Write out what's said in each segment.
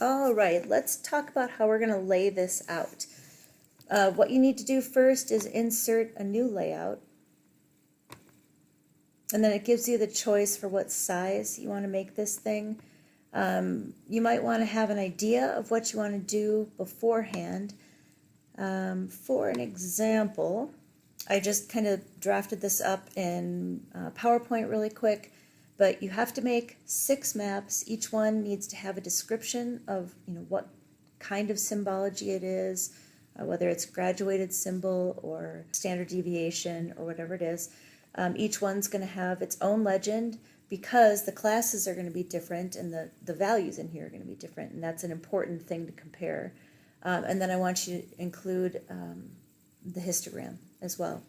All right, let's talk about how we're going to lay this out. What you need to do first is insert a new layout. And then it gives you the choice for what size you want to make this thing. You might want to have an idea of what you want to do beforehand. For an example, I just kind of drafted this up in PowerPoint really quick, but you have to make 6 maps. Each one needs to have a description of what kind of symbology it is, whether it's graduated symbol or standard deviation or whatever it is. Each one's going to have its own legend because the classes are going to be different and the values in here are going to be different, and that's an important thing to compare. And then I want you to include the histogram as well.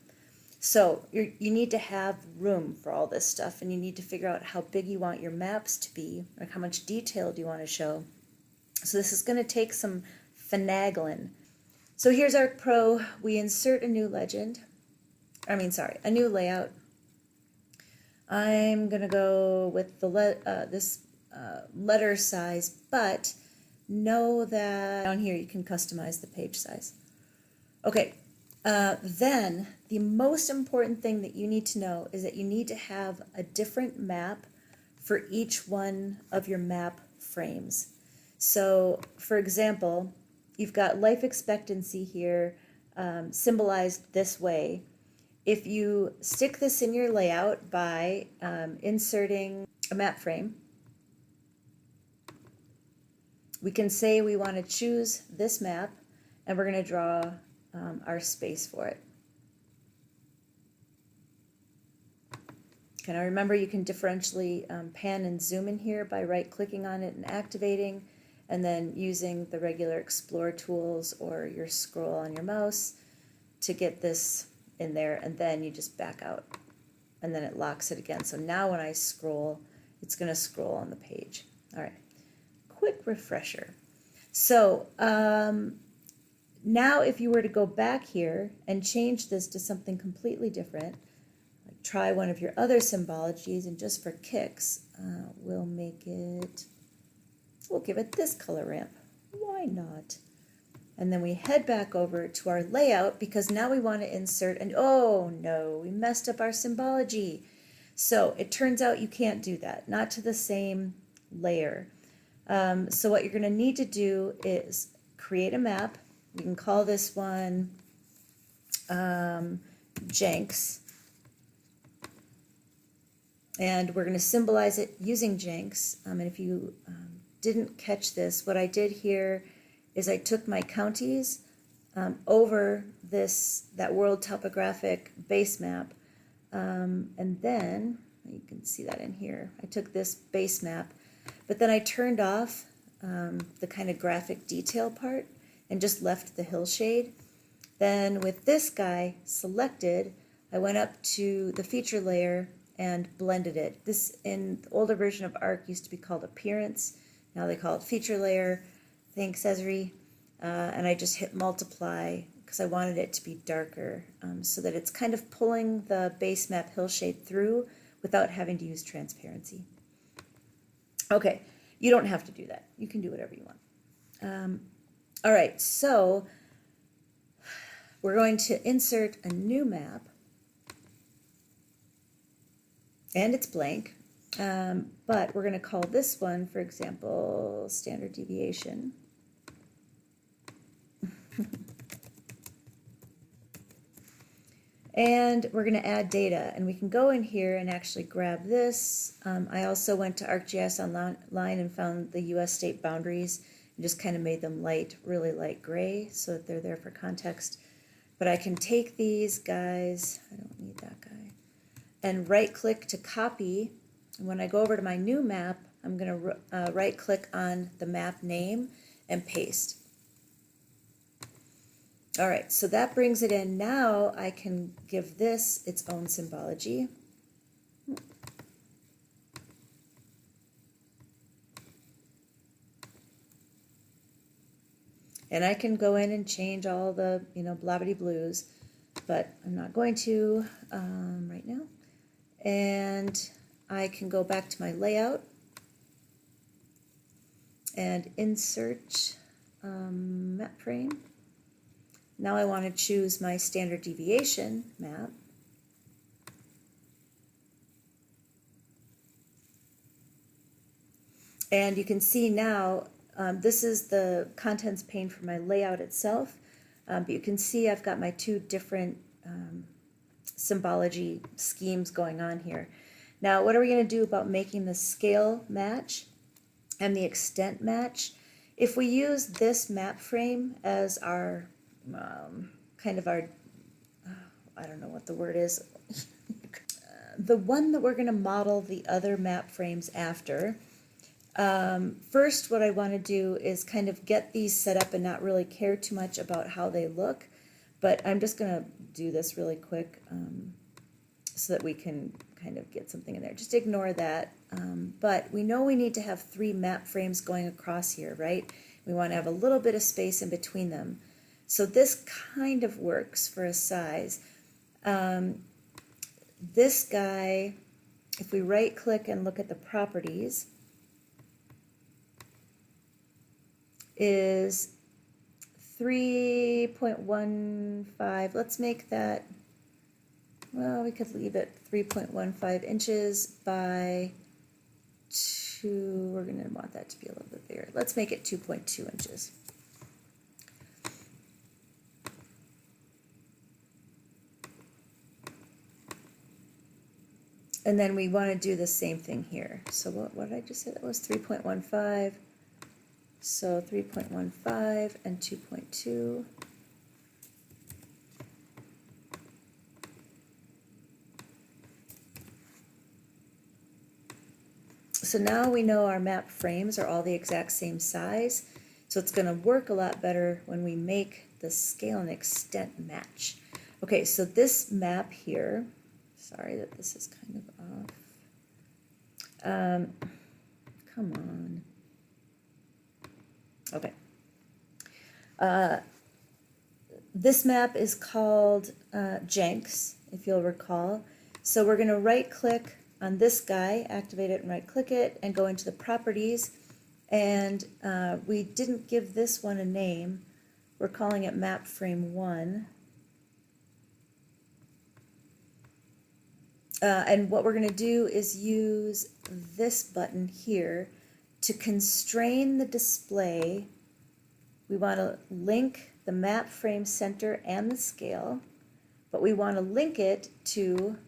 So you need to have room for all this stuff, and you need to figure out how big you want your maps to be, or how much detail do you want to show. So this is going to take some finagling. So here's our pro. We insert a new legend. A new layout. I'm going to go with the this letter size, but know that down here you can customize the page size. Okay, then the most important thing that you need to know is that you need to have a different map for each one of your map frames. So, for example, you've got life expectancy here symbolized this way. If you stick this in your layout by inserting a map frame, we can say we want to choose this map, and we're going to draw our space for it. Okay, now remember you can differentially pan and zoom in here by right-clicking on it and activating, and then using the regular Explore tools or your scroll on your mouse to get this in there, and then you just back out, and then it locks it again. So now when I scroll, it's going to scroll on the page. All right, quick refresher. So now if you were to go back here and change this to something completely different, like try one of your other symbologies, and just for kicks, we'll give it this color ramp. Why not? And then we head back over to our layout because now we want to insert, and oh no, we messed up our symbology. So it turns out you can't do that, not to the same layer. So what you're going to need to do is create a map. We can call this one Jenks. And we're going to symbolize it using Jenks. And if you didn't catch this, what I did here is I took my counties over that world topographic base map, and then you can see that in here. I took this base map, but then I turned off the kind of graphic detail part and just left the hillshade. Then with this guy selected, I went up to the feature layer and blended it. This in the older version of ARC used to be called appearance. Now they call it feature layer. Thanks, Esri. And I just hit multiply because I wanted it to be darker so that it's kind of pulling the base map hillshade through without having to use transparency. Okay, you don't have to do that. You can do whatever you want. All right, so we're going to insert a new map, and it's blank, but we're going to call this one, for example, standard deviation. And we're going to add data, and we can go in here and actually grab this. I also went to ArcGIS Online and found the US state boundaries and just kind of made them really light gray so that they're there for context. But I can take these guys, I don't need that guy, and right click to copy. And when I go over to my new map, I'm going to right click on the map name and paste. All right, so that brings it in. Now I can give this its own symbology. And I can go in and change all the, blobbity blues, but I'm not going to right now. And I can go back to my layout and insert map frame. Now I want to choose my standard deviation map. And you can see now, this is the contents pane for my layout itself, but you can see I've got my two different symbology schemes going on here. Now, what are we going to do about making the scale match and the extent match? If we use this map frame as our kind of our, I don't know what the word is, the one that we're going to model the other map frames after, first what I want to do is kind of get these set up and not really care too much about how they look, but I'm just going to do this really quick so that we can kind of get something in there. Just ignore that, but we know we need to have 3 map frames going across here, right? We want to have a little bit of space in between them. So this kind of works for a size. This guy, if we right click and look at the properties, is 3.15. Let's make that, well, we could leave it 3.15 inches by 2. We're going to want that to be a little bit bigger. Let's make it 2.2 inches. And then we want to do the same thing here. So what did I just say? That was 3.15. So 3.15 and 2.2. So now we know our map frames are all the exact same size. So it's going to work a lot better when we make the scale and extent match. Okay, so this map here, sorry that this is kind of off. Come on. Okay. This map is called Jenks, if you'll recall. So we're going to right-click on this guy, activate it and right-click it, and go into the properties. And we didn't give this one a name. We're calling it Map Frame 1. And what we're going to do is use this button here to constrain the display. We want to link the map frame center and the scale, but we want to link it to,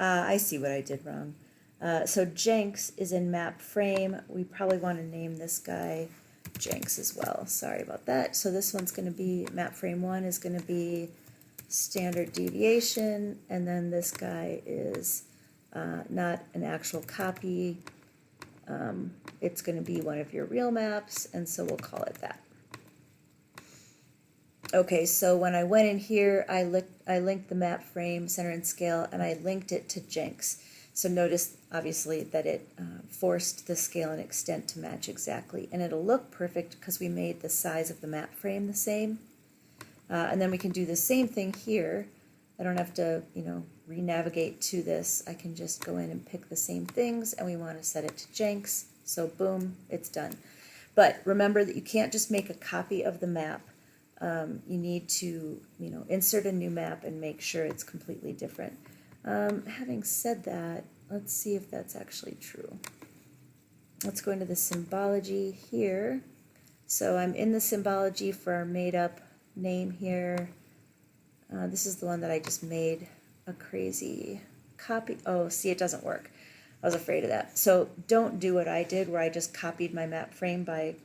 I see what I did wrong. So Jenks is in map frame. We probably want to name this guy Jenks as well. Sorry about that. So this one's going to be, map frame 1 is going to be standard deviation, and then this guy is not an actual copy. It's going to be one of your real maps, and so we'll call it that. Okay, so when I went in here, I linked the map frame, center and scale, and I linked it to Jenks. So notice, obviously, that it forced the scale and extent to match exactly. And it'll look perfect because we made the size of the map frame the same. And then we can do the same thing here. I don't have to, re-navigate to this. I can just go in and pick the same things, and we want to set it to Jenks. So boom, it's done. But remember that you can't just make a copy of the map. You need to, insert a new map and make sure it's completely different. Having said that, let's see if that's actually true. Let's go into the symbology here. So I'm in the symbology for our made-up name here. This is the one that I just made a crazy copy. Oh, see, it doesn't work. I was afraid of that. So don't do what I did, where I just copied my map frame by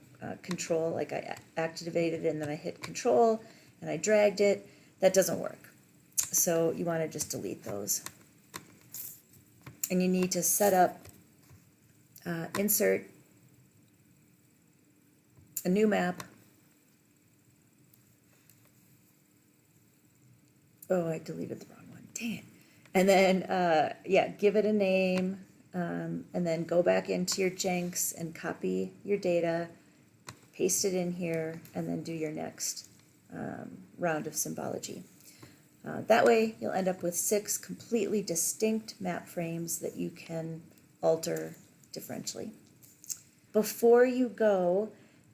control, like I activated it and then I hit control and I dragged it. That doesn't work. So you want to just delete those. And you need to set up, insert a new map. Oh, I deleted the wrong one. Dang it. And then, yeah, give it a name, and then go back into your Jenks and copy your data, paste it in here, and then do your next round of symbology. That way, you'll end up with 6 completely distinct map frames that you can alter differentially. Before you go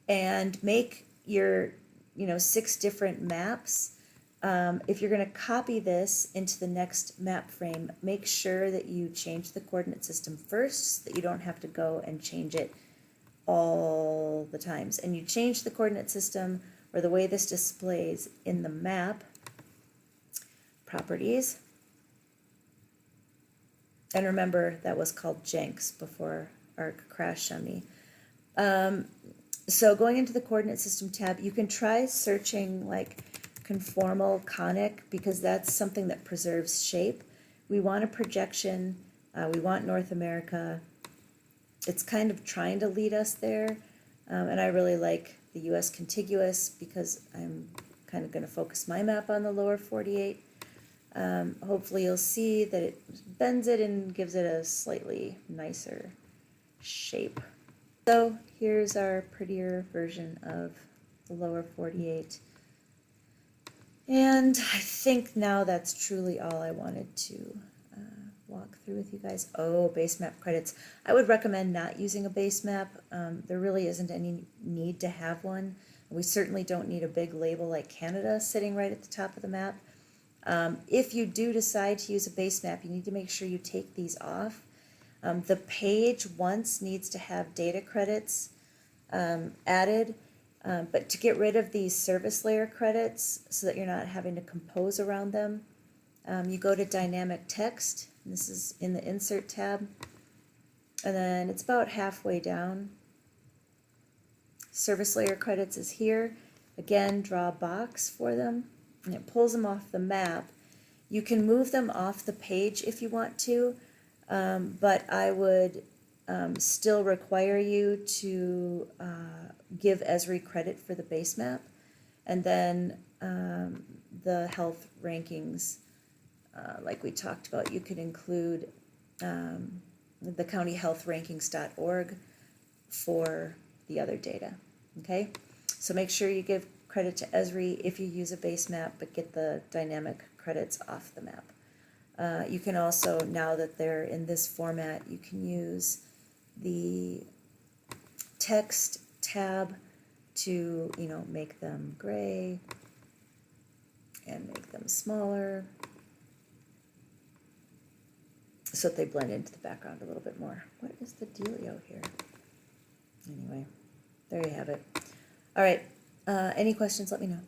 and make your, 6 different maps, if you're going to copy this into the next map frame, make sure that you change the coordinate system first so that you don't have to go and change it all the times. And you change the coordinate system or the way this displays in the map properties. And remember, that was called Jenks before ARC crashed on me. So going into the coordinate system tab, you can try searching like conformal conic, because that's something that preserves shape. We want a projection. We want North America. It's kind of trying to lead us there. And I really like the U.S. contiguous because I'm kind of going to focus my map on the lower 48. Hopefully you'll see that it bends it and gives it a slightly nicer shape. So here's our prettier version of the lower 48. And I think now that's truly all I wanted to walk through with you guys. Oh, basemap credits. I would recommend not using a basemap. There really isn't any need to have one. We certainly don't need a big label like Canada sitting right at the top of the map. If you do decide to use a basemap, you need to make sure you take these off. The page once needs to have data credits added, but to get rid of these service layer credits so that you're not having to compose around them, you go to dynamic text. This is in the insert tab, and then it's about halfway down. Service layer credits is here. Again, draw a box for them, and it pulls them off the map. You can move them off the page if you want to, but I would still require you to give Esri credit for the base map, and then the health rankings, like we talked about, you could include the countyhealthrankings.org for the other data. Okay, so make sure you give credit to Esri if you use a base map, but get the dynamic credits off the map. You can also, now that they're in this format, you can use the text tab to, make them gray and make them smaller so that they blend into the background a little bit more. What is the dealio here? Anyway, there you have it. All right, any questions, let me know.